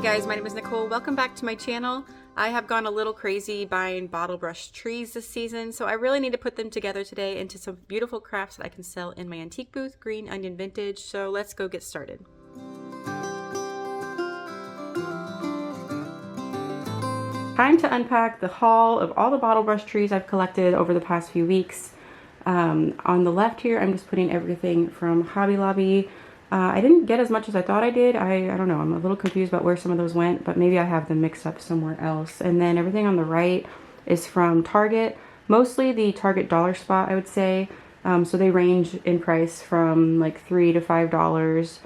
guys, my name is Nicole. Welcome back to my channel. I have gone a little crazy buying bottle brush trees this season, so I really need to put them together today into some beautiful crafts that I can sell in my antique booth, Green Onion Vintage. So let's go get started. Time to unpack the haul of all the bottle brush trees I've collected over the past few weeks. On the left here, I'm just putting everything from Hobby Lobby. I didn't get as much as I thought I did. I don't know, I'm a little confused about where some of those went, but maybe I have them mixed up somewhere else. And then everything on the right is from Target, mostly the Target dollar spot, I would say. So they range in price from like $3 to $5.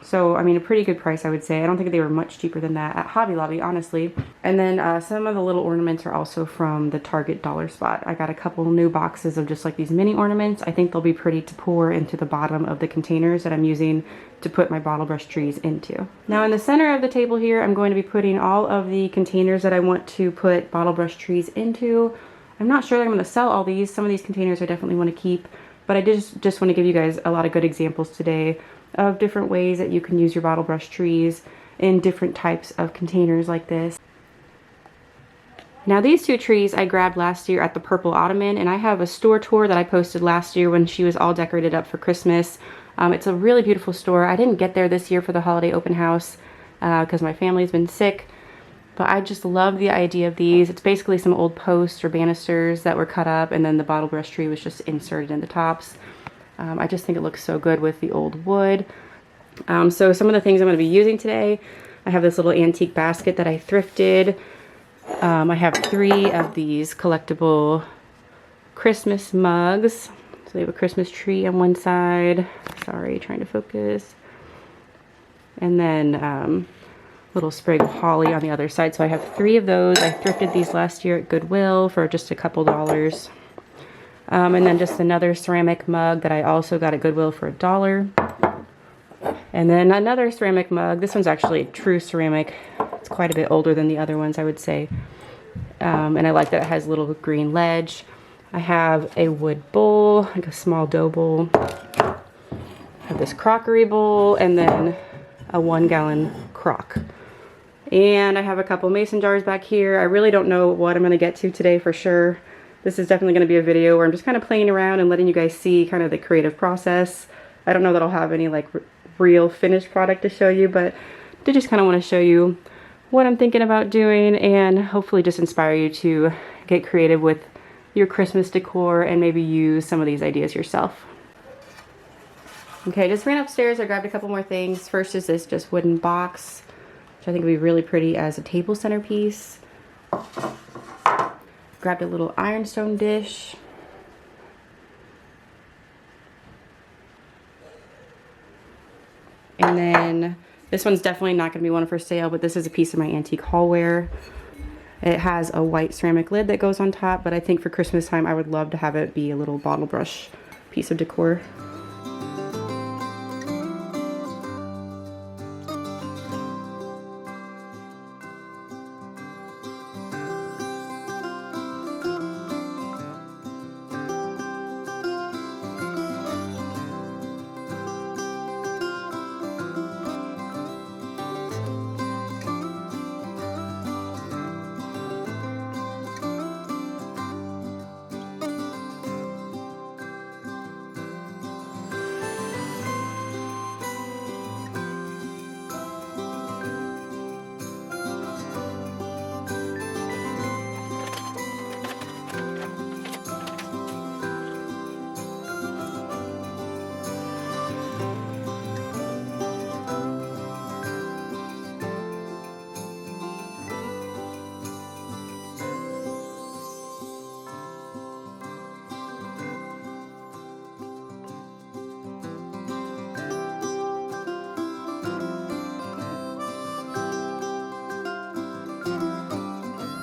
So I mean, a pretty good price, I would say. I don't think they were much cheaper than that at Hobby Lobby, honestly. And then some of the little ornaments are also from the Target dollar spot. I got a couple new boxes of just like these mini ornaments. I think they'll be pretty to pour into the bottom of the containers that I'm using to put my bottle brush trees into. Now in the center of the table here, I'm going to be putting all of the containers that I want to put bottle brush trees into. I'm not sure that I'm going to sell all these. Some of these containers I definitely want to keep, but I just want to give you guys a lot of good examples today of different ways that you can use your bottle brush trees in different types of containers like this. Now these two trees I grabbed last year at the Purple Ottoman, and I have a store tour that I posted last year when she was all decorated up for Christmas. It's a really beautiful store. I didn't get there this year for the holiday open house because my family's been sick, but I just love the idea of these. It's basically some old posts or banisters that were cut up, and then the bottle brush tree was just inserted in the tops. I just think it looks so good with the old wood. So some of the things I'm going to be using today, I have this little antique basket that I thrifted. I have 3 of these collectible Christmas mugs. So they have a Christmas tree on one side. Sorry, trying to focus. And then little sprig of holly on the other side. So I have 3 of those. I thrifted these last year at Goodwill for just a couple dollars. And then just another ceramic mug that I also got at Goodwill for $1. And then another ceramic mug. This one's actually true ceramic. It's quite a bit older than the other ones, I would say. And I like that it has a little green ledge. I have a wood bowl, like a small dough bowl. I have this crockery bowl, and then a 1-gallon crock. And I have a couple mason jars back here. I really don't know what I'm going to get to today for sure. This is definitely going to be a video where I'm just kind of playing around and letting you guys see kind of the creative process. I don't know that I'll have any like real finished product to show you, but I just kind of want to show you what I'm thinking about doing and hopefully just inspire you to get creative with your Christmas decor and maybe use some of these ideas yourself. Okay, just ran upstairs. I grabbed a couple more things. First is this just wooden box, which I think would be really pretty as a table centerpiece. Grabbed a little ironstone dish. And then this one's definitely not going to be one for sale, but this is a piece of my antique hallware. It has a white ceramic lid that goes on top, but I think for Christmas time I would love to have it be a little bottle brush piece of decor.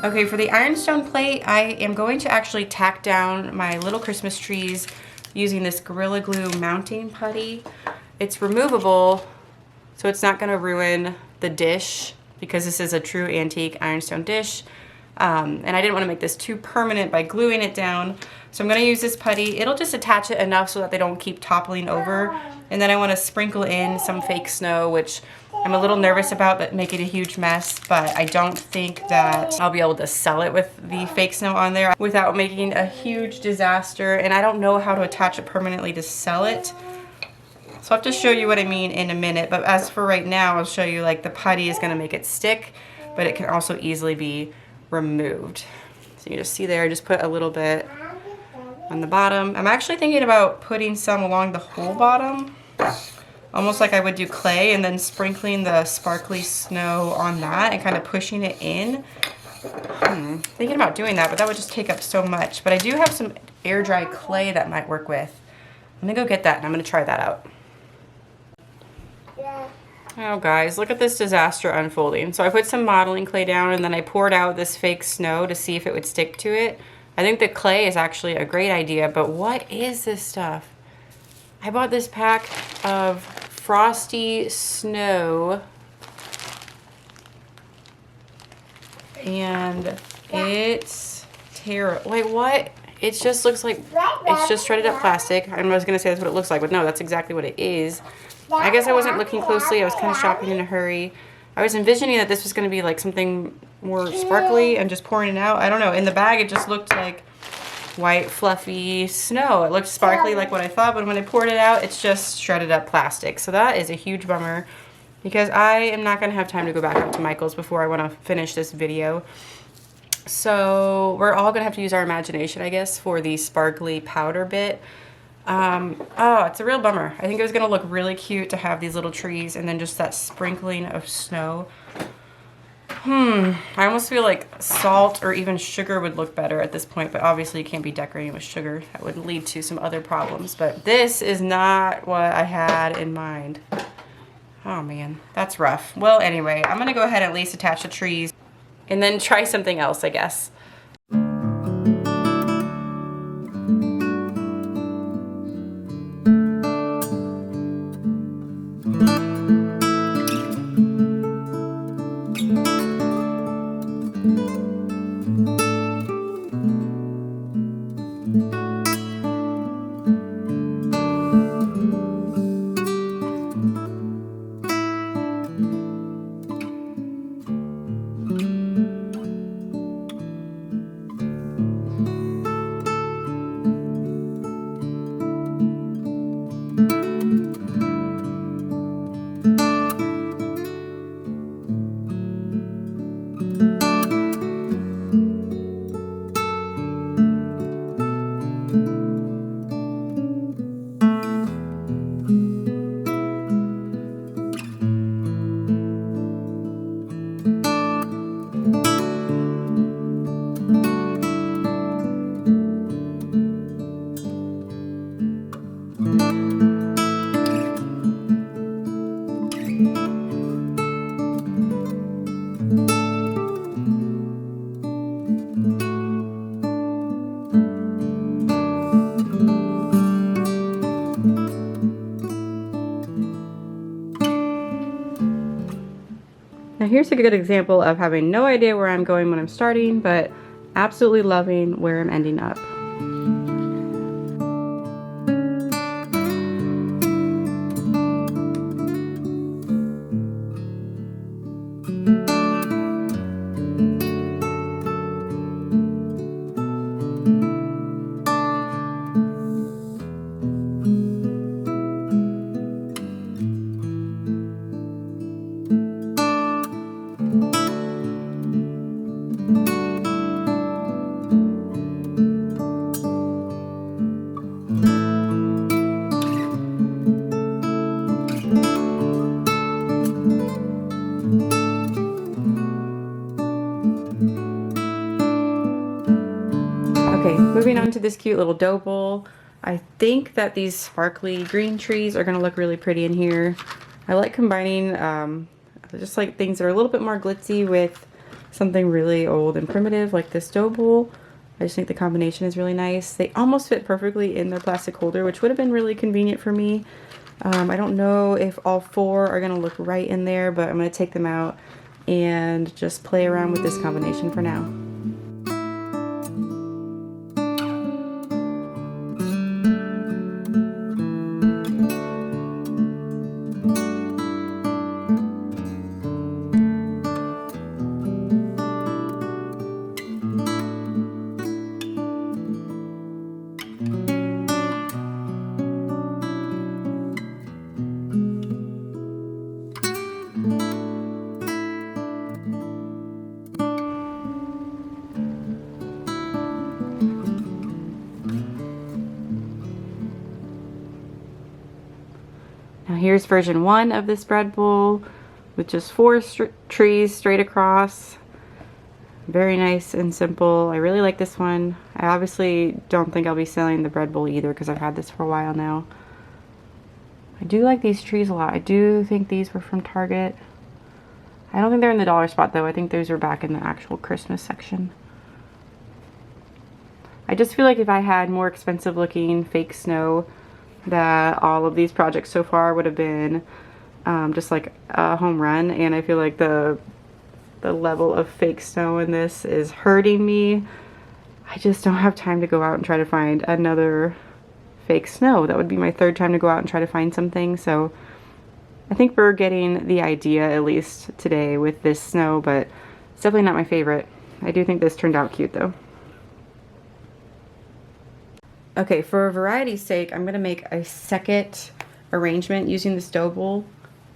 Okay, for the Ironstone Plate, I am going to actually tack down my little Christmas trees using this Gorilla Glue mounting putty. It's removable, so it's not going to ruin the dish because this is a true antique ironstone dish. And I didn't want to make this too permanent by gluing it down. So I'm going to use this putty. It'll just attach it enough so that they don't keep toppling over. And then I want to sprinkle in some fake snow, which I'm a little nervous about that making a huge mess, but I don't think that I'll be able to sell it with the fake snow on there without making a huge disaster. And I don't know how to attach it permanently to sell it. So I'll have to show you what I mean in a minute. But as for right now, I'll show you like the putty is gonna make it stick, but it can also easily be removed. So you just see there, I just put a little bit on the bottom. I'm actually thinking about putting some along the whole bottom, almost like I would do clay, and then sprinkling the sparkly snow on that and kind of pushing it in. Thinking about doing that, but that would just take up so much. But I do have some air dry clay that might work with. I'm gonna go get that and I'm gonna try that out. Oh guys, look at this disaster unfolding. So I put some modeling clay down and then I poured out this fake snow to see if it would stick to it. I think the clay is actually a great idea, but what is this stuff? I bought this pack of frosty snow and it's terrible. Wait, what? It just looks like it's just shredded up plastic. I was gonna say that's what it looks like, but no, that's exactly what it is. I guess I wasn't looking closely. I was kind of shopping in a hurry. I was envisioning that this was gonna be like something more sparkly and just pouring it out. I don't know. In the bag, it just looked like white, fluffy snow. It looked sparkly like what I thought, but when I poured it out, it's just shredded up plastic. So that is a huge bummer because I am not gonna have time to go back up to Michael's before I wanna finish this video. So we're all gonna have to use our imagination, I guess, for the sparkly powder bit. Oh, it's a real bummer. I think it was gonna look really cute to have these little trees and then just that sprinkling of snow. I almost feel like salt or even sugar would look better at this point, but obviously you can't be decorating with sugar. That would lead to some other problems, but this is not what I had in mind. Oh man, that's rough. Well, anyway, I'm gonna go ahead and at least attach the trees and then try something else, I guess. Now here's a good example of having no idea where I'm going when I'm starting, but absolutely loving where I'm ending up. Okay, moving on to this cute little dough bowl. I think that these sparkly green trees are gonna look really pretty in here. I like combining just like things that are a little bit more glitzy with something really old and primitive like this dough bowl. I just think the combination is really nice. They almost fit perfectly in their plastic holder, which would have been really convenient for me. I don't know if all four are gonna look right in there, but I'm gonna take them out and just play around with this combination for now. Now here's version 1 of this bread bowl with just 4 trees straight across. Very nice and simple. I really like this one. I obviously don't think I'll be selling the bread bowl either because I've had this for a while now. I do like these trees a lot. I do think these were from Target. I don't think they're in the dollar spot though. I think those are back in the actual Christmas section. I just feel like if I had more expensive looking fake snow, that all of these projects so far would have been just like a home run. And I feel like the level of fake snow in this is hurting me. I just don't have time to go out and try to find another fake snow. That would be my 3rd time to go out and try to find something. So I think we're getting the idea at least today with this snow, but it's definitely not my favorite. I do think this turned out cute though. Okay, for variety's sake, I'm gonna make a second arrangement using the stove bowl,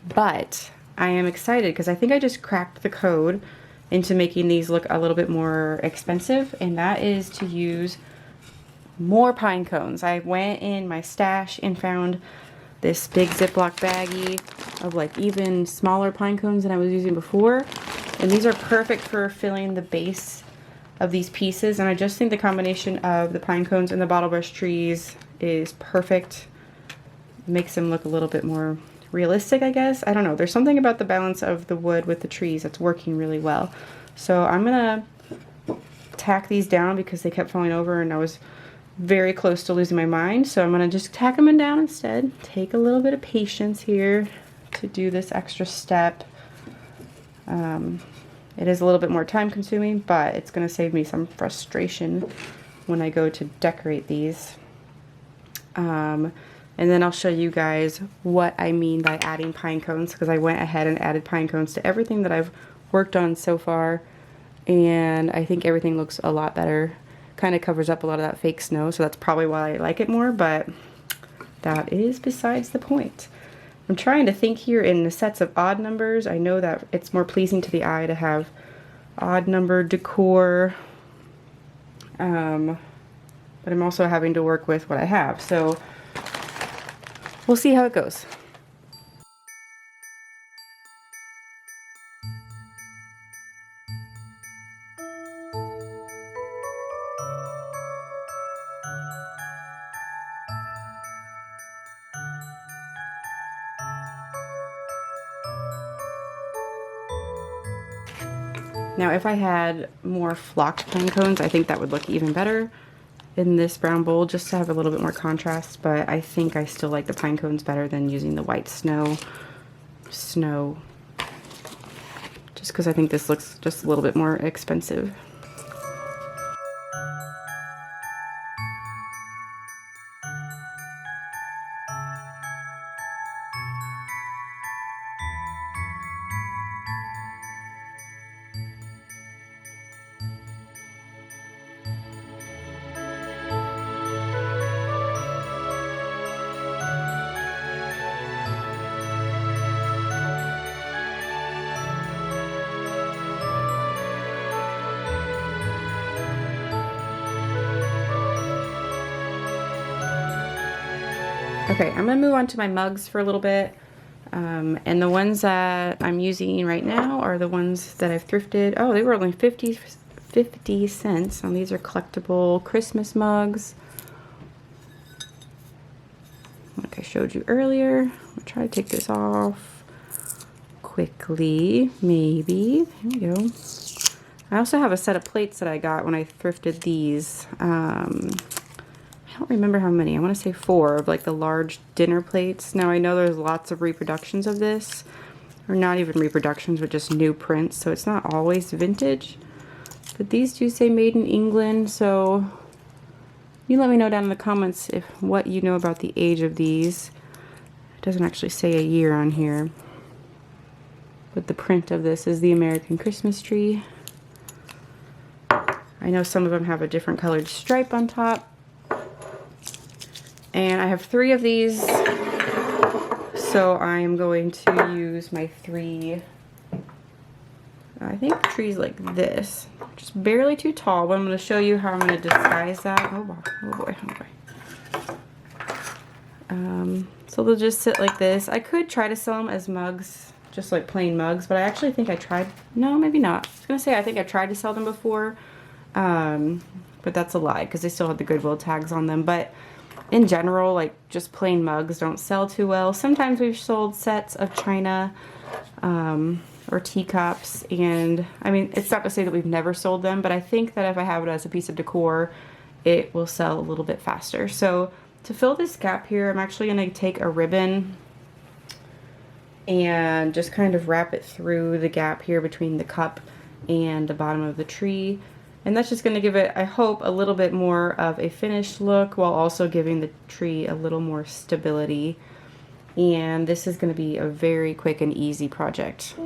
but I am excited because I think I just cracked the code into making these look a little bit more expensive, and that is to use more pine cones. I went in my stash and found this big Ziploc baggie of like even smaller pine cones than I was using before, and these are perfect for filling the base of these pieces. And I just think the combination of the pine cones and the bottle brush trees is perfect. Makes them look a little bit more realistic, I guess. I don't know. There's something about the balance of the wood with the trees that's working really well. So I'm gonna tack these down because they kept falling over and I was very close to losing my mind. So I'm gonna just tack them down instead. Take a little bit of patience here to do this extra step. It is a little bit more time consuming, but it's gonna save me some frustration when I go to decorate these. And then I'll show you guys what I mean by adding pine cones, because I went ahead and added pine cones to everything that I've worked on so far, and I think everything looks a lot better. Kind of covers up a lot of that fake snow, so that's probably why I like it more, but that is besides the point. I'm trying to think here in the sets of odd numbers. I know that it's more pleasing to the eye to have odd number decor, but I'm also having to work with what I have, so we'll see how it goes. Now if I had more flocked pine cones, I think that would look even better in this brown bowl, just to have a little bit more contrast, but I think I still like the pine cones better than using the white snow, just because I think this looks just a little bit more expensive. Okay, I'm gonna move on to my mugs for a little bit. And the ones that I'm using right now are the ones that I've thrifted. Oh, they were only 50 cents. And these are collectible Christmas mugs, like I showed you earlier. I'll try to take this off quickly, maybe. Here we go. I also have a set of plates that I got when I thrifted these. I don't remember how many. I want to say 4 of like the large dinner plates. Now I know there's lots of reproductions of this, or not even reproductions, but just new prints, so it's not always vintage. But these do say made in England, so you let me know down in the comments if what you know about the age of these. It doesn't actually say a year on here, but the print of this is the American Christmas tree. I know some of them have a different colored stripe on top. And I have 3 of these, so I'm going to use my 3, I think, trees like this. Just barely too tall, but I'm going to show you how I'm going to disguise that. Oh boy, oh boy, oh boy. So they'll just sit like this. I could try to sell them as mugs, just like plain mugs, but I actually think I tried, no, maybe not. I was gonna say I think I tried to sell them before, but that's a lie because they still have the Goodwill tags on them. But in general, like just plain mugs don't sell too well. Sometimes we've sold sets of china or teacups, and I mean, it's not to say that we've never sold them, but I think that if I have it as a piece of decor, it will sell a little bit faster. So to fill this gap here, I'm actually going to take a ribbon and just kind of wrap it through the gap here between the cup and the bottom of the tree. And that's just going to give it, I hope, a little bit more of a finished look while also giving the tree a little more stability. And this is going to be a very quick and easy project.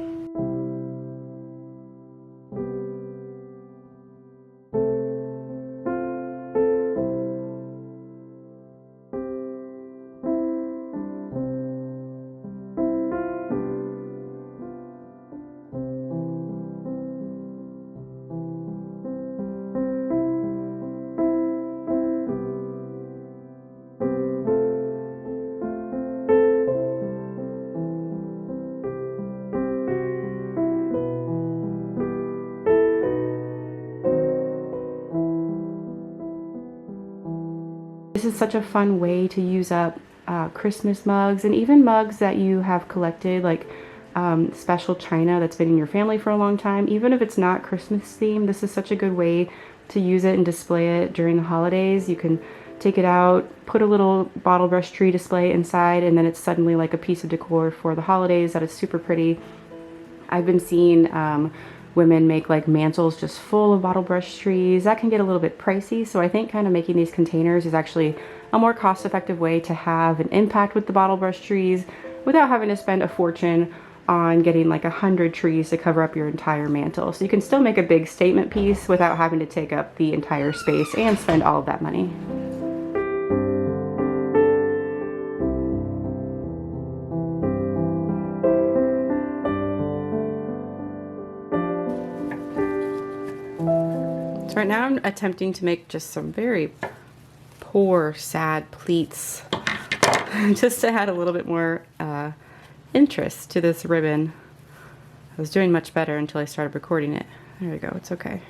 This is such a fun way to use up Christmas mugs, and even mugs that you have collected, like special china that's been in your family for a long time. Even if it's not Christmas themed, this is such a good way to use it and display it during the holidays. You can take it out, put a little bottle brush tree display inside, and then it's suddenly like a piece of decor for the holidays that is super pretty. I've been seeing women make like mantles just full of bottle brush trees. That can get a little bit pricey, so I think kind of making these containers is actually a more cost-effective way to have an impact with the bottle brush trees without having to spend a fortune on getting like 100 trees to cover up your entire mantle. So you can still make a big statement piece without having to take up the entire space and spend all of that money. So right now I'm attempting to make just some very poor, sad pleats just to add a little bit more interest to this ribbon. I was doing much better until I started recording it. There we go, it's okay.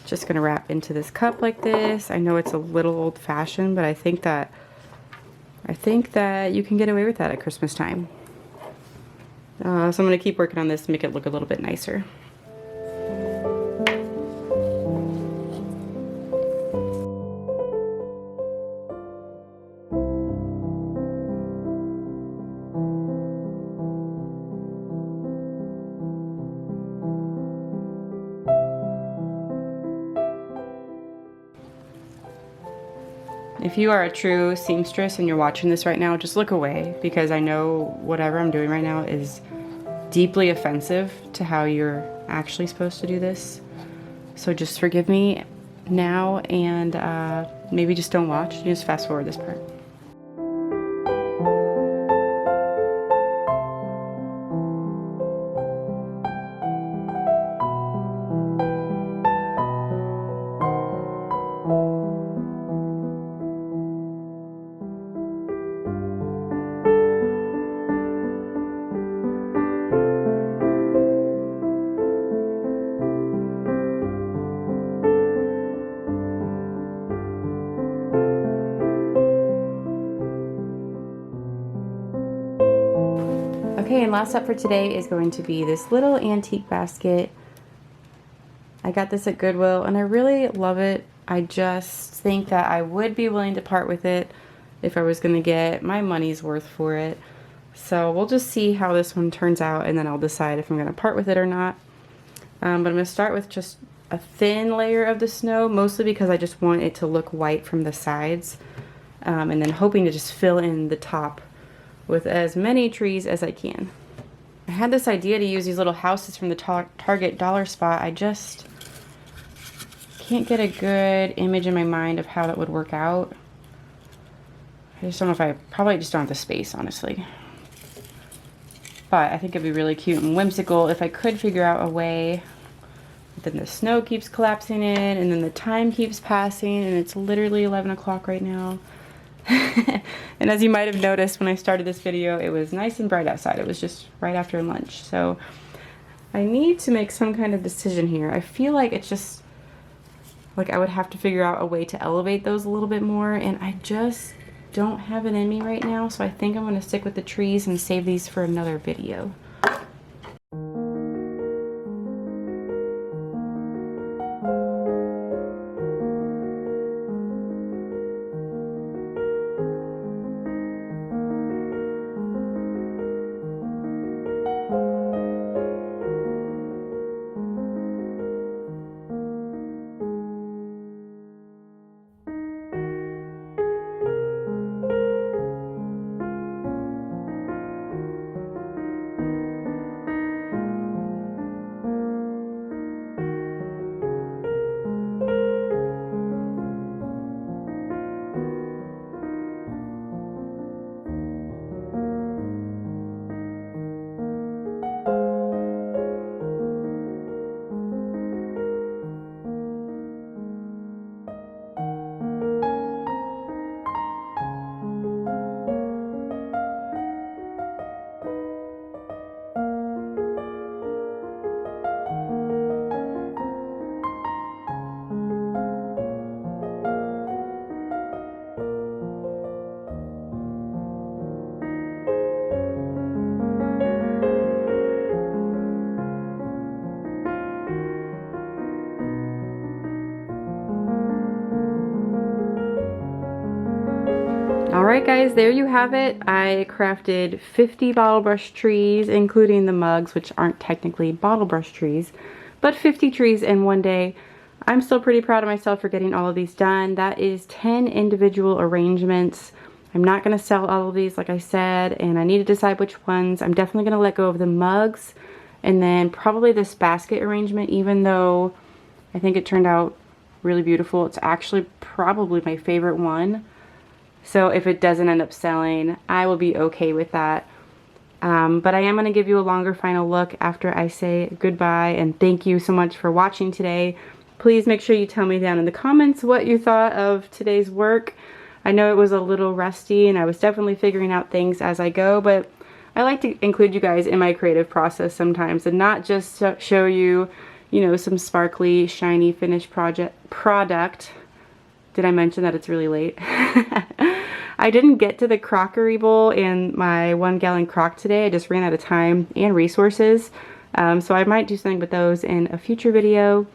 Just gonna wrap into this cup like this. I know it's a little old-fashioned, but I think that you can get away with that at Christmas time. So I'm gonna keep working on this to make it look a little bit nicer. If you are a true seamstress and you're watching this right now, just look away, because I know whatever I'm doing right now is deeply offensive to how you're actually supposed to do this. So just forgive me now, and maybe just don't watch. Just fast forward this part. Okay, and last up for today is going to be this little antique basket. I got this at Goodwill and I really love it. I just think that I would be willing to part with it if I was going to get my money's worth for it. So we'll just see how this one turns out, and then I'll decide if I'm going to part with it or not. But I'm going to start with just a thin layer of the snow, mostly because I just want it to look white from the sides, and then hoping to just fill in the top with as many trees as I can. I had this idea to use these little houses from the Target dollar spot. I just can't get a good image in my mind of how that would work out. I just don't know if I probably just don't have the space, honestly. But I think it'd be really cute and whimsical if I could figure out a way. Then the snow keeps collapsing in, and then the time keeps passing, and it's literally 11 o'clock right now. And as you might have noticed when I started this video, it was nice and bright outside. It was just right after lunch. So I need to make some kind of decision here. I feel like it's just like I would have to figure out a way to elevate those a little bit more, and I just don't have it in me right now. So I think I'm going to stick with the trees and save these for another video. Alright guys, there you have it. I crafted 50 bottle brush trees, including the mugs, which aren't technically bottle brush trees, but 50 trees in one day. I'm still pretty proud of myself for getting all of these done. That is 10 individual arrangements. I'm not going to sell all of these, like I said, and I need to decide which ones. I'm definitely going to let go of the mugs, and then probably this basket arrangement, even though I think it turned out really beautiful. It's actually probably my favorite one. So if it doesn't end up selling, I will be okay with that. But I am going to give you a longer final look after I say goodbye, and thank you so much for watching today. Please make sure you tell me down in the comments what you thought of today's work. I know it was a little rusty and I was definitely figuring out things as I go, but I like to include you guys in my creative process sometimes and not just show you, you know, some sparkly, shiny, finished product. Did I mention that it's really late? I didn't get to the crockery bowl and my 1 gallon crock today. I just ran out of time and resources. So I might do something with those in a future video.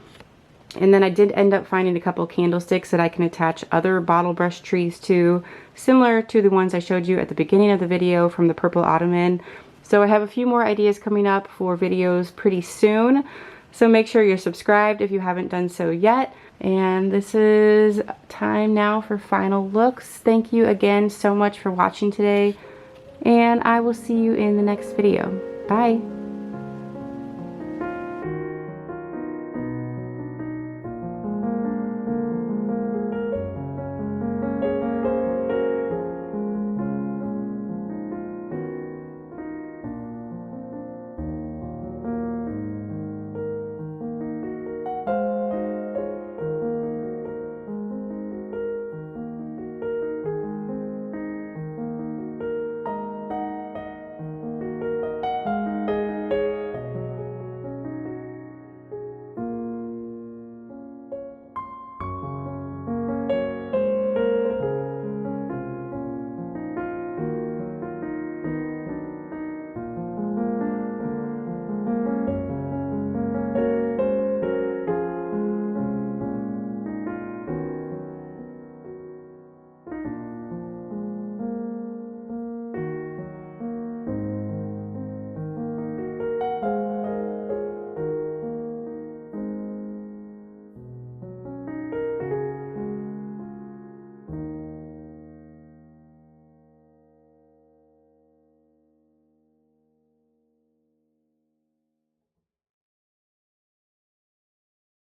And then I did end up finding a couple candlesticks that I can attach other bottle brush trees to, similar to the ones I showed you at the beginning of the video from the Purple Ottoman. So I have a few more ideas coming up for videos pretty soon. So make sure you're subscribed if you haven't done so yet. And this is time now for final looks. Thank you again so much for watching today, and I will see you in the next video. Bye.